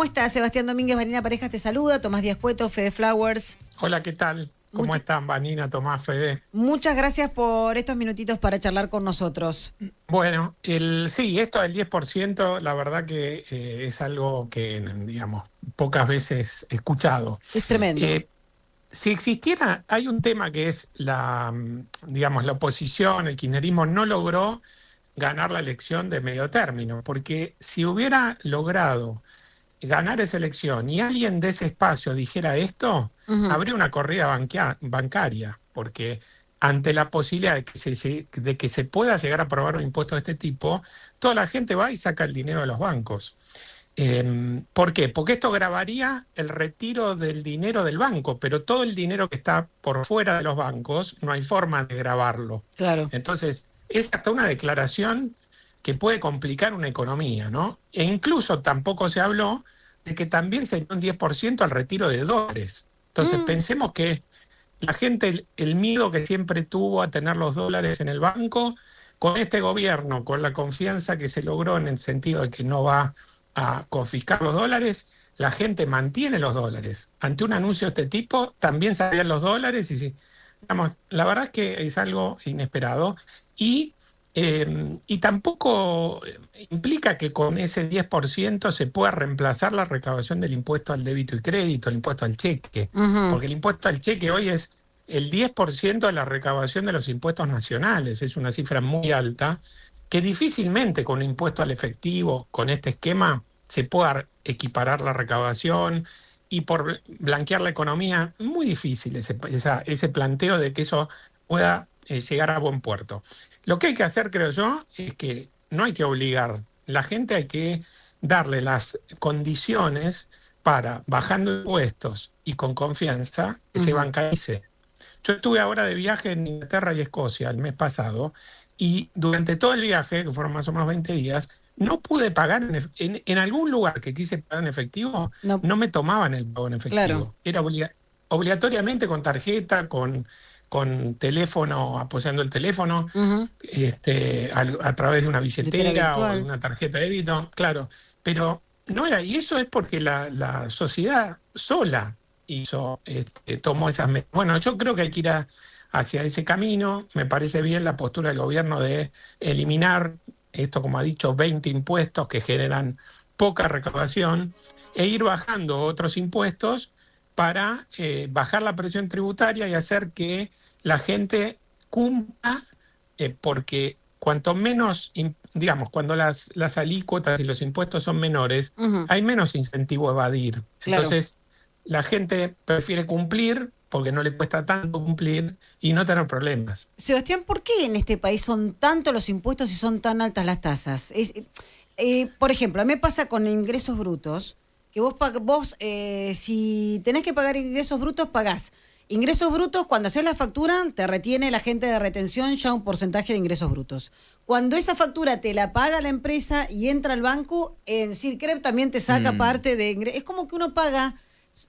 ¿Cómo estás? Sebastián Domínguez, Vanina Parejas te saluda, Tomás Díaz Cueto, Fede Flowers. Hola, ¿qué tal? ¿Cómo están, Vanina, Tomás, Fede? Muchas gracias por estos minutitos para charlar con nosotros. Bueno, sí, esto del 10%, la verdad que es algo que, digamos, pocas veces he escuchado. Es tremendo. Si existiera, hay un tema que es digamos, la oposición, el kirchnerismo no logró ganar la elección de medio término, porque si hubiera logrado ganar esa elección y alguien de ese espacio dijera esto, habría una corrida bancaria, porque ante la posibilidad de que se pueda llegar a aprobar un impuesto de este tipo, toda la gente va y saca el dinero de los bancos. ¿Por qué? Porque esto gravaría el retiro del dinero del banco, pero todo el dinero que está por fuera de los bancos no hay forma de gravarlo. Claro. Entonces, es hasta una declaración que puede complicar una economía, ¿no? E incluso tampoco se habló de que también sería un 10% al retiro de dólares. Entonces, pensemos que la gente, el miedo que siempre tuvo a tener los dólares en el banco, con este gobierno, con la confianza que se logró en el sentido de que no va a confiscar los dólares, la gente mantiene los dólares. Ante un anuncio de este tipo, también salían los dólares y, digamos, la verdad es que es algo inesperado y tampoco implica que con ese 10% se pueda reemplazar la recaudación del impuesto al débito y crédito, el impuesto al cheque, porque el impuesto al cheque hoy es el 10% de la recaudación de los impuestos nacionales, es una cifra muy alta, que difícilmente con un impuesto al efectivo, con este esquema, se pueda equiparar la recaudación y por blanquear la economía, muy difícil ese planteo de que eso pueda llegar a buen puerto. Lo que hay que hacer, creo yo, es que no hay que obligar. La gente hay que darle las condiciones para, bajando impuestos y con confianza, que se bancarice. Yo estuve ahora de viaje en Inglaterra y Escocia el mes pasado y durante todo el viaje, que fueron más o menos 20 días, no pude pagar en algún lugar que quise pagar en efectivo, no me tomaban el pago en efectivo. Claro. Era obligatoriamente con tarjeta, con teléfono, apoyando el teléfono, a través de una billetera o de una tarjeta de débito, claro. Pero no era, y eso es porque la sociedad sola tomó esas medidas. Bueno, yo creo que hay que ir hacia ese camino. Me parece bien la postura del gobierno de eliminar esto, como ha dicho, 20 impuestos que generan poca recaudación e ir bajando otros impuestos para bajar la presión tributaria y hacer que la gente cumpla, porque cuanto menos, digamos, cuando las alícuotas y los impuestos son menores, hay menos incentivo a evadir. Claro. Entonces, la gente prefiere cumplir porque no le cuesta tanto cumplir y no tener problemas. Sebastián, ¿por qué en este país son tantos los impuestos y son tan altas las tasas? Por ejemplo, a mí me pasa con ingresos brutos, que vos si tenés que pagar ingresos brutos, pagás. Ingresos brutos, cuando haces la factura, te retiene la gente de retención ya un porcentaje de ingresos brutos. Cuando esa factura te la paga la empresa y entra al banco, en Circrep también te saca parte de ingresos. Es como que uno paga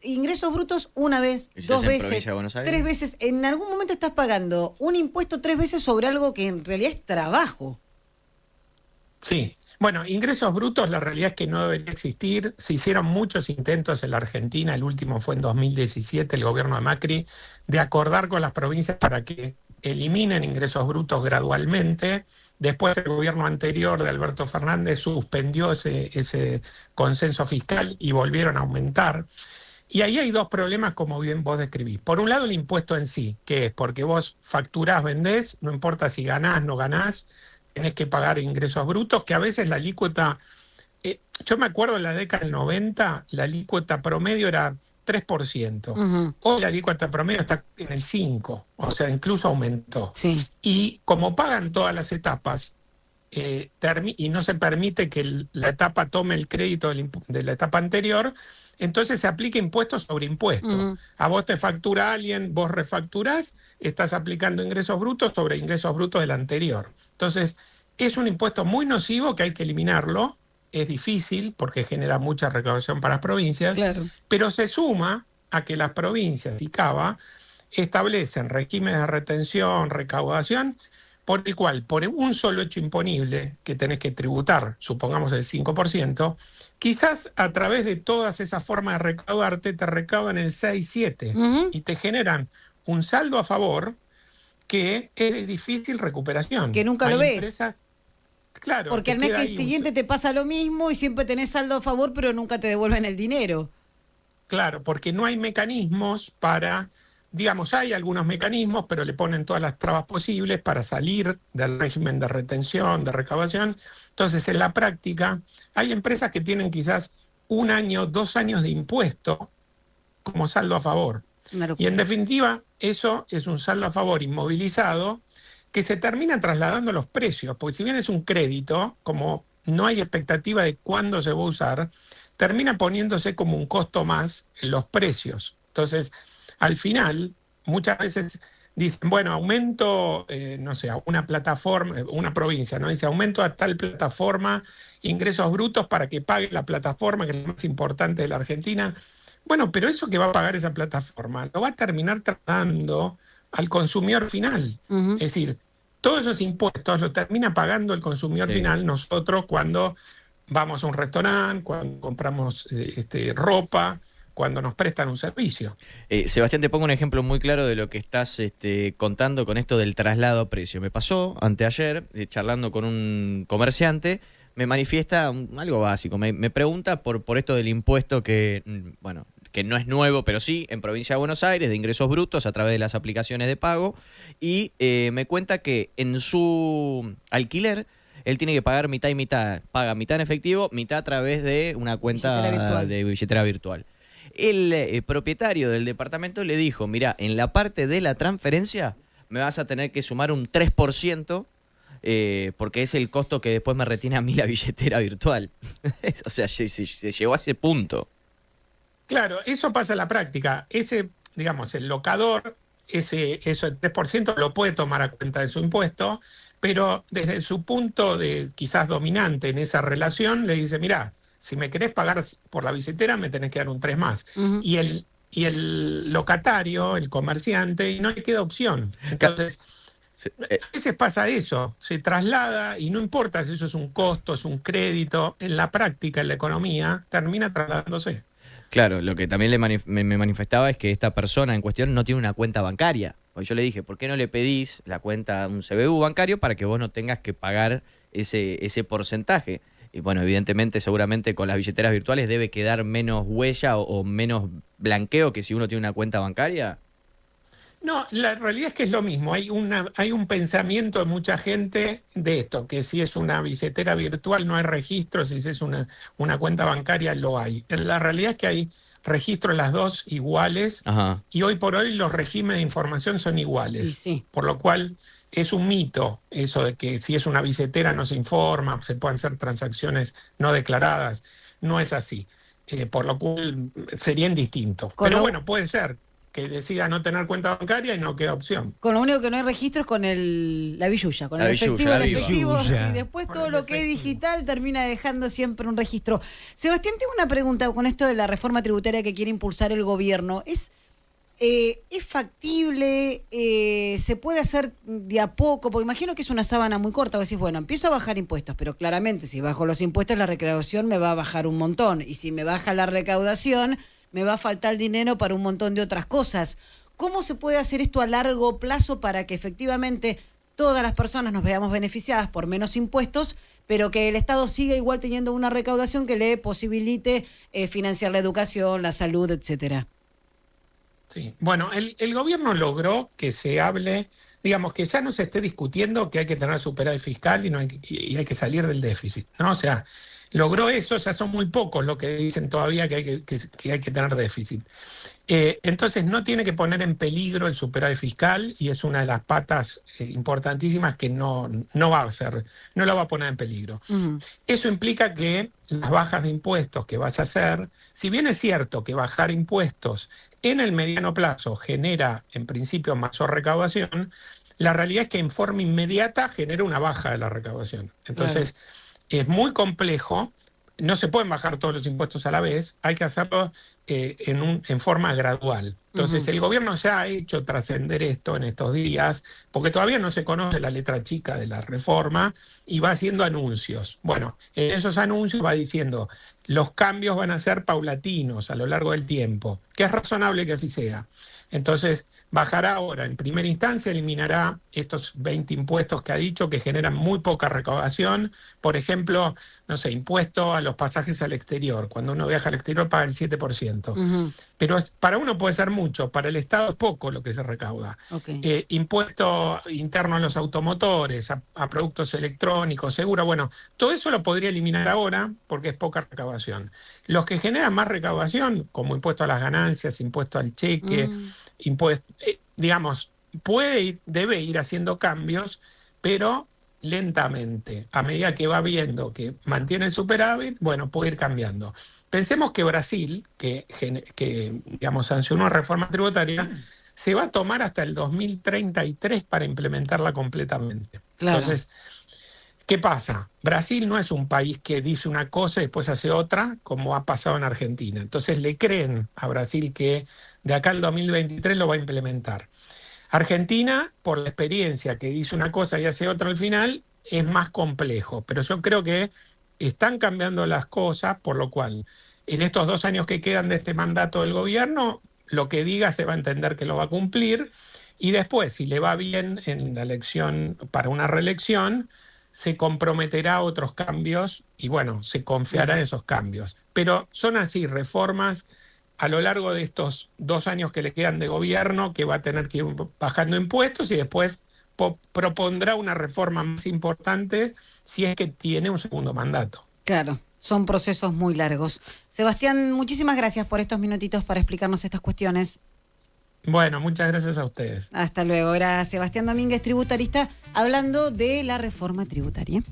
ingresos brutos una vez, dos veces, tres veces. En algún momento estás pagando un impuesto 3 veces sobre algo que en realidad es trabajo. Sí. Bueno, ingresos brutos, la realidad es que no debería existir. Se hicieron muchos intentos en la Argentina, el último fue en 2017, el gobierno de Macri, de acordar con las provincias para que eliminen ingresos brutos gradualmente. Después el gobierno anterior de Alberto Fernández suspendió ese consenso fiscal y volvieron a aumentar. Y ahí hay dos problemas, como bien vos describís. Por un lado, el impuesto en sí, que es porque vos facturás, vendés, no importa si ganás, no ganás, tenés que pagar ingresos brutos, que a veces la alícuota, yo me acuerdo en la década del 90, la alícuota promedio era 3%. Hoy la alícuota promedio está en el 5%, o sea, incluso aumentó. Sí. Y como pagan todas las etapas, y no se permite que la etapa tome el crédito de la etapa anterior, entonces se aplica impuesto sobre impuesto. A vos te factura alguien, vos refacturás, estás aplicando ingresos brutos sobre ingresos brutos del anterior. Entonces, es un impuesto muy nocivo que hay que eliminarlo. Es difícil porque genera mucha recaudación para las provincias, Claro. pero se suma a que las provincias y Cava establecen regímenes de retención, recaudación, por el cual, por un solo hecho imponible que tenés que tributar, supongamos el 5%, quizás a través de todas esas formas de recaudarte, te recaudan el 6-7 y te generan un saldo a favor que es de difícil recuperación. Que nunca lo ves. Claro. Porque al mes siguiente te pasa lo mismo y siempre tenés saldo a favor, pero nunca te devuelven el dinero. Claro, porque no hay mecanismos para, digamos, hay algunos mecanismos, pero le ponen todas las trabas posibles para salir del régimen de retención, de recaudación. Entonces, en la práctica, hay empresas que tienen quizás 1 año, 2 años de impuesto como saldo a favor. Y en definitiva, eso es un saldo a favor inmovilizado que se termina trasladando a los precios, porque si bien es un crédito, como no hay expectativa de cuándo se va a usar, termina poniéndose como un costo más en los precios. Entonces, al final, muchas veces dicen, bueno, aumento, no sé, a una plataforma, una provincia, ¿no? Dice, aumento a tal plataforma ingresos brutos para que pague la plataforma, que es la más importante de la Argentina. Bueno, pero eso que va a pagar esa plataforma lo va a terminar tratando al consumidor final. Es decir, todos esos impuestos los termina pagando el consumidor final, nosotros cuando vamos a un restaurante, cuando compramos ropa, cuando nos prestan un servicio. Sebastián, te pongo un ejemplo muy claro de lo que estás contando con esto del traslado a precio. Me pasó anteayer, charlando con un comerciante, me manifiesta algo básico, me pregunta por esto del impuesto que, bueno, que no es nuevo, pero sí, en Provincia de Buenos Aires, de ingresos brutos a través de las aplicaciones de pago, y me cuenta que en su alquiler él tiene que pagar mitad y mitad, paga mitad en efectivo, mitad a través de una cuenta de billetera virtual. El propietario del departamento le dijo, mira, en la parte de la transferencia me vas a tener que sumar un 3%, porque es el costo que después me retiene a mí la billetera virtual. O sea, se llegó a ese punto. Claro, eso pasa en la práctica. Digamos, el locador, eso el 3% lo puede tomar a cuenta de su impuesto, pero desde su punto de quizás dominante en esa relación, le dice, mirá, si me querés pagar por la billetera, me tenés que dar un 3 más. Y el locatario, el comerciante, y no le queda opción. Entonces, a veces pasa eso, se traslada, y no importa si eso es un costo, es un crédito, en la práctica, en la economía, termina trasladándose. Claro, lo que también me manifestaba es que esta persona en cuestión no tiene una cuenta bancaria. Pues yo le dije, ¿por qué no le pedís la cuenta, un CBU bancario, para que vos no tengas que pagar ese porcentaje? Y bueno, evidentemente, seguramente con las billeteras virtuales debe quedar menos huella o menos blanqueo que si uno tiene una cuenta bancaria. No, la realidad es que es lo mismo. Hay un pensamiento de mucha gente de esto, que si es una billetera virtual no hay registro, si es una cuenta bancaria lo hay. La realidad es que hay registros las dos iguales. Ajá. Y hoy por hoy los regímenes de información son iguales. Sí. Por lo cual es un mito eso de que si es una billetera no se informa, se pueden hacer transacciones no declaradas. No es así. Por lo cual sería indistinto. Pero bueno, puede ser que decida no tener cuenta bancaria y no queda opción. Con lo único que no hay registro es con la billulla, con el efectivo, sí, después todo lo que es digital termina dejando siempre un registro. Sebastián, tengo una pregunta con esto de la reforma tributaria que quiere impulsar el gobierno. ¿Es factible? ¿Se puede hacer de a poco? Porque imagino que es una sábana muy corta. Vos decís, bueno, empiezo a bajar impuestos, pero claramente si bajo los impuestos la recaudación me va a bajar un montón. Y si me baja la recaudación, me va a faltar dinero para un montón de otras cosas. ¿Cómo se puede hacer esto a largo plazo para que efectivamente todas las personas nos veamos beneficiadas por menos impuestos, pero que el Estado siga igual teniendo una recaudación que le posibilite financiar la educación, la salud, etcétera? Sí, bueno, el gobierno logró que se hable, digamos, que ya no se esté discutiendo que hay que tener superávit fiscal y hay que salir del déficit, ¿no? O sea, logró eso, ya son muy pocos los que dicen todavía que hay que tener déficit. Entonces no tiene que poner en peligro el superávit fiscal y es una de las patas importantísimas que no la va a poner en peligro. Eso implica que las bajas de impuestos que vas a hacer, si bien es cierto que bajar impuestos en el mediano plazo genera en principio mayor recaudación, la realidad es que en forma inmediata genera una baja de la recaudación. Entonces, es muy complejo, no se pueden bajar todos los impuestos a la vez, hay que hacerlo en forma gradual. Entonces, el gobierno se ha hecho trascender esto en estos días, porque todavía no se conoce la letra chica de la reforma, y va haciendo anuncios. Bueno, en esos anuncios va diciendo, los cambios van a ser paulatinos a lo largo del tiempo, que es razonable que así sea. Entonces, bajará ahora, en primera instancia, eliminará estos 20 impuestos que ha dicho que generan muy poca recaudación. Por ejemplo, no sé, impuesto a los pasajes al exterior. Cuando uno viaja al exterior paga el 7%. Pero para uno puede ser mucho, para el Estado es poco lo que se recauda. Impuesto interno a los automotores, a productos electrónicos, seguro. Bueno, todo eso lo podría eliminar ahora porque es poca recaudación. Los que generan más recaudación, como impuesto a las ganancias, impuesto al cheque, digamos, debe ir haciendo cambios, pero lentamente. A medida que va viendo que mantiene el superávit, bueno, puede ir cambiando. Pensemos que Brasil, que digamos, sancionó una reforma tributaria, se va a tomar hasta el 2033 para implementarla completamente. Claro. Entonces, ¿qué pasa? Brasil no es un país que dice una cosa y después hace otra, como ha pasado en Argentina. Entonces le creen a Brasil que de acá al 2023 lo va a implementar. Argentina, por la experiencia que dice una cosa y hace otra al final, es más complejo. Pero yo creo que están cambiando las cosas, por lo cual en estos 2 años que quedan de este mandato del gobierno, lo que diga se va a entender que lo va a cumplir. Y después, si le va bien en la elección para una reelección, se comprometerá a otros cambios y bueno, se confiará en esos cambios. Pero son así, reformas a lo largo de estos 2 años que le quedan de gobierno, que va a tener que ir bajando impuestos y después propondrá una reforma más importante si es que tiene un segundo mandato. Claro, son procesos muy largos. Sebastián, muchísimas gracias por estos minutitos para explicarnos estas cuestiones. Bueno, muchas gracias a ustedes. Hasta luego. Era Sebastián Domínguez, tributarista, hablando de la reforma tributaria.